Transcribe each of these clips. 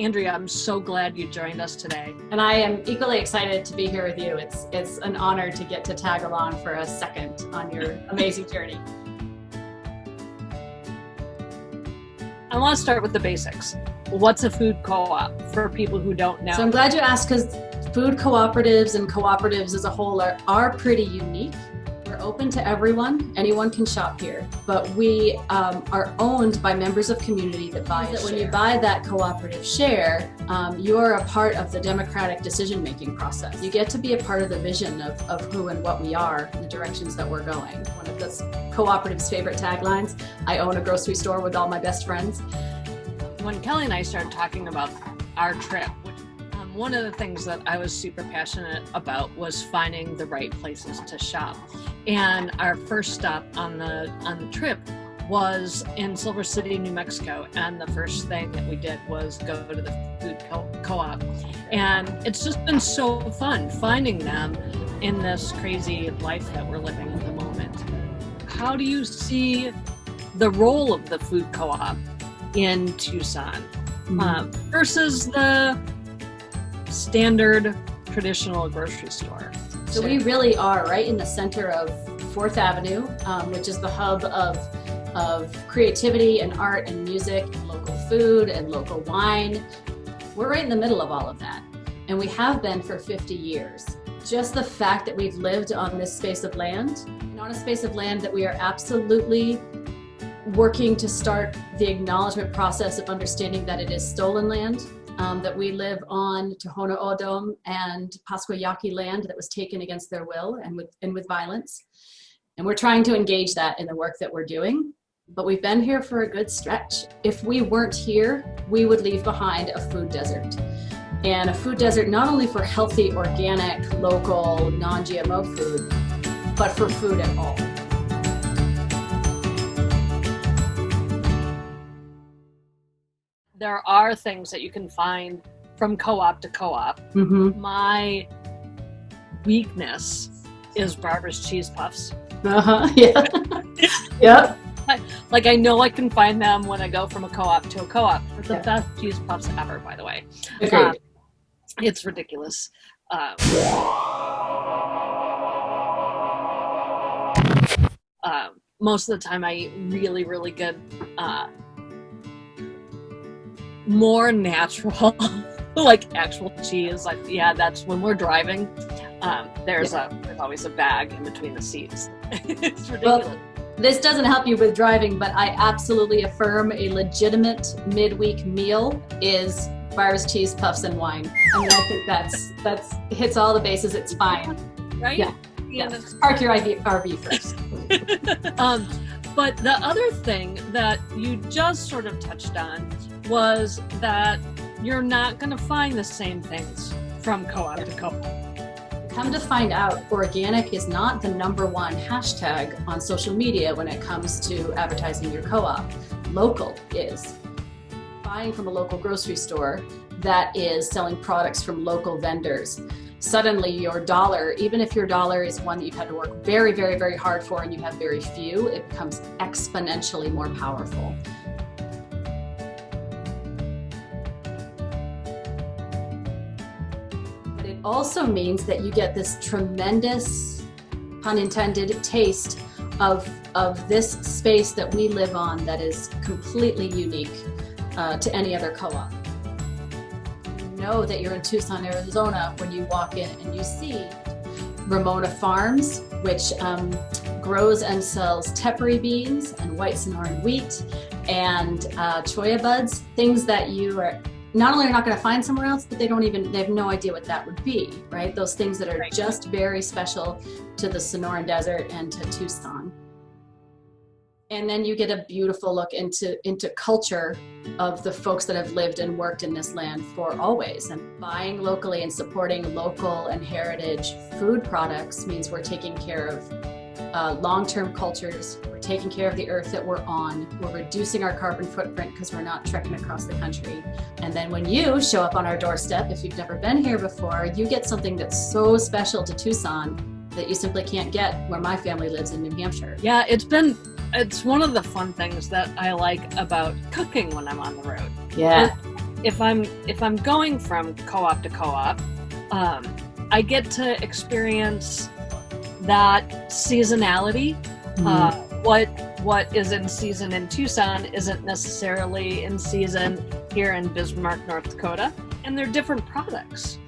Andrea, I'm so glad you joined us today. And I am equally excited to be here with you. It's an honor to get to tag along for a second on your amazing journey. I want to start with the basics. What's a food co-op for people who don't know? So I'm glad you asked, because food cooperatives and cooperatives as a whole are pretty unique. We're open to everyone. Anyone can shop here, but we are owned by members of community that buy a share. When you buy that cooperative share, you're a part of the democratic decision-making process. You get to be a part of the vision of who and what we are, and the directions that we're going. One of this cooperative's favorite taglines, I own a grocery store with all my best friends. When Kelly and I started talking about our trip, one of the things that I was super passionate about was finding the right places to shop. And our first stop on the trip was in Silver City, New Mexico. And the first thing that we did was go to the food co-op. And it's just been so fun finding them in this crazy life that we're living at the moment. How do you see the role of the food co-op in Tucson versus the standard traditional grocery store? So we really are right in the center of 4th Avenue, which is the hub of creativity and art and music, and local food and local wine. We're right in the middle of all of that, and we have been for 50 years. Just the fact that we've lived on this space of land, and on a space of land that we are absolutely working to start the acknowledgement process of understanding that it is stolen land, that we live on Tohono O'odham and Pascua Yaqui land that was taken against their will and with violence. And we're trying to engage that in the work that we're doing, but we've been here for a good stretch. If we weren't here, we would leave behind a food desert. And a food desert not only for healthy, organic, local, non-GMO food, but for food at all. There are things that you can find from co-op to co-op. Mm-hmm. My weakness is Barbara's cheese puffs. Yeah. Yep. I know I can find them when I go from a co-op to a co-op. They're the best cheese puffs ever, by the way. Agreed. It's ridiculous. Most of the time I eat really, really good more natural, like actual cheese. That's when we're driving. There's always a bag in between the seats. It's ridiculous. Well, this doesn't help you with driving, but I absolutely affirm a legitimate midweek meal is Barbara's cheese puffs and wine. I mean, I think that's hits all the bases. It's fine, right? Yeah. Park your RV first. But the other thing that you just sort of touched on was that you're not going to find the same things from co-op to co-op. Come to find out, organic is not the #1 hashtag on social media when it comes to advertising your co-op. Local is. Buying from a local grocery store that is selling products from local vendors. Suddenly your dollar, even if your dollar is one that you've had to work very, very, very hard for and you have very few, it becomes exponentially more powerful. But it also means that you get this tremendous, pun intended, taste of this space that we live on that is completely unique to any other co-op. Know that you're in Tucson, Arizona when you walk in and you see Ramona Farms, which grows and sells tepary beans and white Sonoran wheat and choya buds, things that you are not only not going to find somewhere else, but they have no idea what that would be, right? Those things that are just very special to the Sonoran Desert and to Tucson. And then you get a beautiful look into culture of the folks that have lived and worked in this land for always. And buying locally and supporting local and heritage food products means we're taking care of long-term cultures. We're taking care of the earth that we're on. We're reducing our carbon footprint because we're not trekking across the country. And then when you show up on our doorstep, if you've never been here before, you get something that's so special to Tucson that you simply can't get where my family lives in New Hampshire. Yeah, it's one of the fun things that I like about cooking when I'm on the road. Yeah. if I'm going from co-op to co-op, I get to experience that seasonality. What is in season in Tucson isn't necessarily in season here in Bismarck, North Dakota, and they're different products.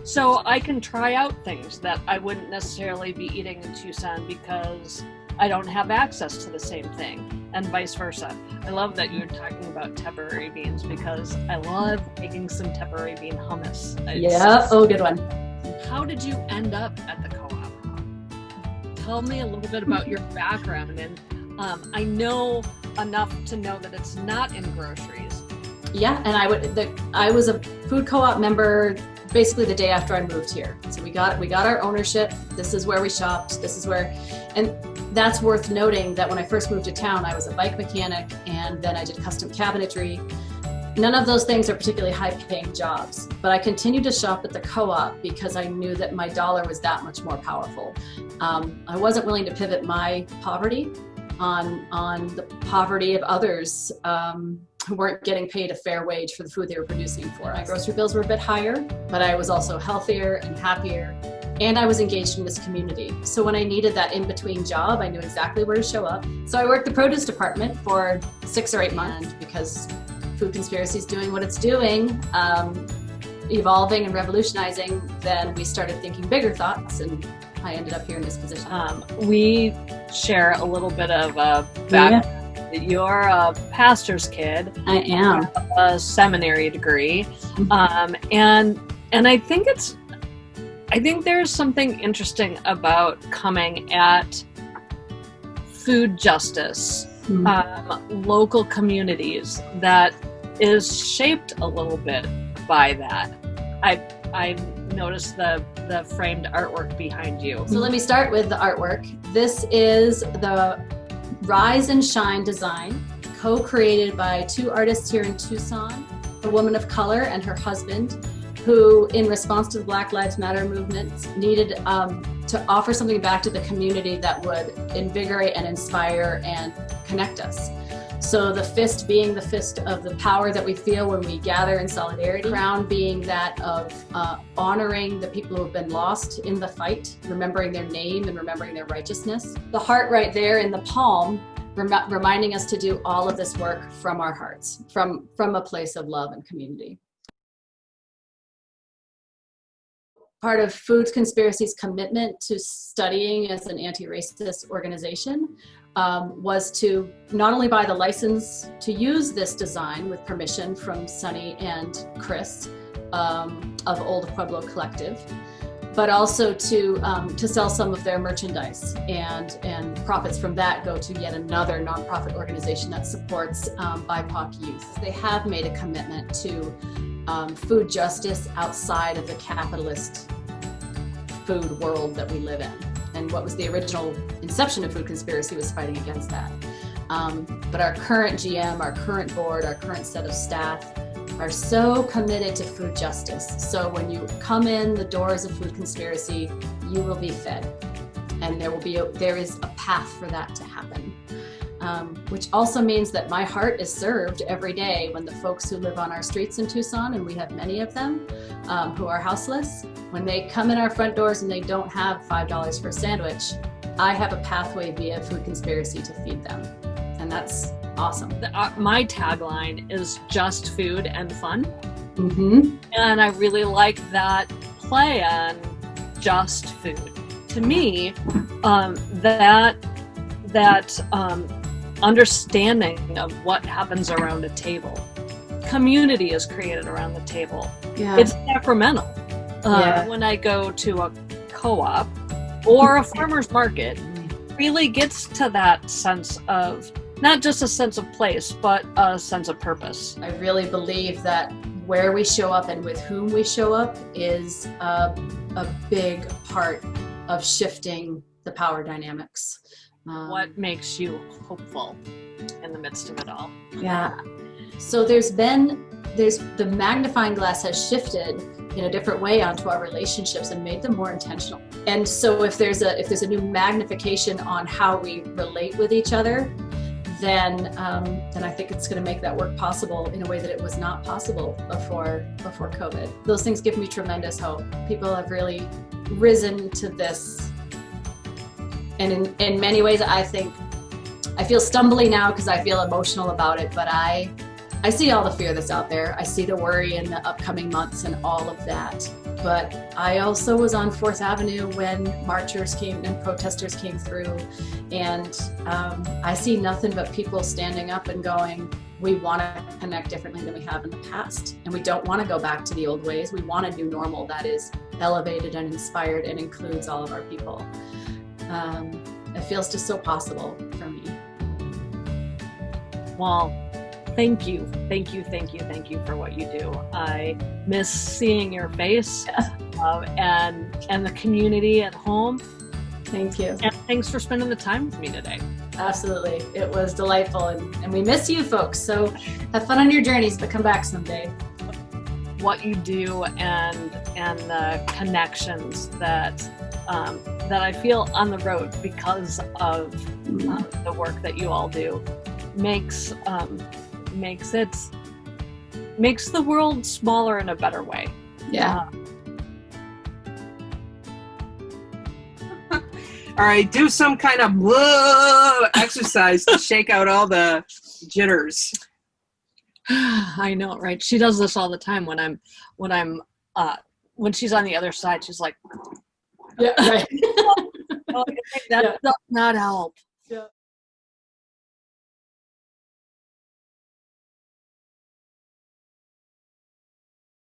So I can try out things that I wouldn't necessarily be eating in Tucson because I don't have access to the same thing, and vice versa. I love that you were talking about temporary beans because I love making some temporary bean hummus. Yeah, oh, good one. How did you end up at the co-op? Tell me a little bit about your background, and I know enough to know that it's not in groceries. Yeah, and I was a food co-op member basically the day after I moved here. So we got our ownership. This is where we shopped. This is where, and that's worth noting that when I first moved to town, I was a bike mechanic, and then I did custom cabinetry. None of those things are particularly high-paying jobs, but I continued to shop at the co-op because I knew that my dollar was that much more powerful. I wasn't willing to pivot my poverty on the poverty of others who weren't getting paid a fair wage for the food they were producing for us. My grocery bills were a bit higher, but I was also healthier and happier, and I was engaged in this community. So when I needed that in-between job, I knew exactly where to show up. So I worked the produce department for 6 or 8 months because Food Conspiracy is doing what it's doing, evolving and revolutionizing. Then we started thinking bigger thoughts, and I ended up here in this position. We share a little bit of a background. Yeah. You're a pastor's kid. I am. You have a seminary degree, and I think there's something interesting about coming at food justice, local communities, that is shaped a little bit by that. I noticed the framed artwork behind you. So let me start with the artwork. This is the Rise and Shine design, co-created by 2 artists here in Tucson, a woman of color and her husband, who, in response to the Black Lives Matter movement, needed to offer something back to the community that would invigorate and inspire and connect us. So the fist being the fist of the power that we feel when we gather in solidarity, crown being that of honoring the people who have been lost in the fight, remembering their name and remembering their righteousness. The heart right there in the palm, reminding us to do all of this work from our hearts, from a place of love and community. Part of Food Conspiracy's commitment to studying as an anti-racist organization was to not only buy the license to use this design with permission from Sunny and Chris of Old Pueblo Collective, but also to sell some of their merchandise, and profits from that go to yet another nonprofit organization that supports BIPOC youth. They have made a commitment to food justice outside of the capitalist food world that we live in. And what was the original inception of Food Conspiracy was fighting against that. But our current GM, our current board, our current set of staff are so committed to food justice. So when you come in the doors of Food Conspiracy, you will be fed. And there is a path for that to happen. Which also means that my heart is served every day when the folks who live on our streets in Tucson, and we have many of them, who are houseless, when they come in our front doors and they don't have $5 for a sandwich, I have a pathway via Food Conspiracy to feed them. And that's awesome. My tagline is just food and fun. Mm-hmm. And I really like that play on just food. To me, that understanding of what happens around a table. Community is created around the table. Yeah. It's sacramental. When I go to a co-op or a farmer's market, really gets to that sense of, not just a sense of place, but a sense of purpose. I really believe that where we show up and with whom we show up is a big part of shifting the power dynamics. What makes you hopeful in the midst of it all? Yeah. So the magnifying glass has shifted in a different way onto our relationships and made them more intentional. And so if there's a new magnification on how we relate with each other, then I think it's going to make that work possible in a way that it was not possible before COVID. Those things give me tremendous hope. People have really risen to this. And in many ways, I think I feel stumbly now because I feel emotional about it, but I see all the fear that's out there. I see the worry in the upcoming months and all of that. But I also was on 4th Avenue when marchers came and protesters came through. And I see nothing but people standing up and going, we want to connect differently than we have in the past. And we don't want to go back to the old ways. We want a new normal that is elevated and inspired and includes all of our people. It feels just so possible for me. Well, thank you for what you do. I miss seeing your face and the community at home. Thank you. And thanks for spending the time with me today. Absolutely. It was delightful. And we miss you folks. So have fun on your journeys, but come back someday. What you do and the connections that I feel on the road because of the work that you all do makes the world smaller in a better way. Yeah. All right, do some kind of exercise to shake out all the jitters. I know, right? She does this all the time when she's on the other side. She's like, yeah, right. that does not help. Yeah.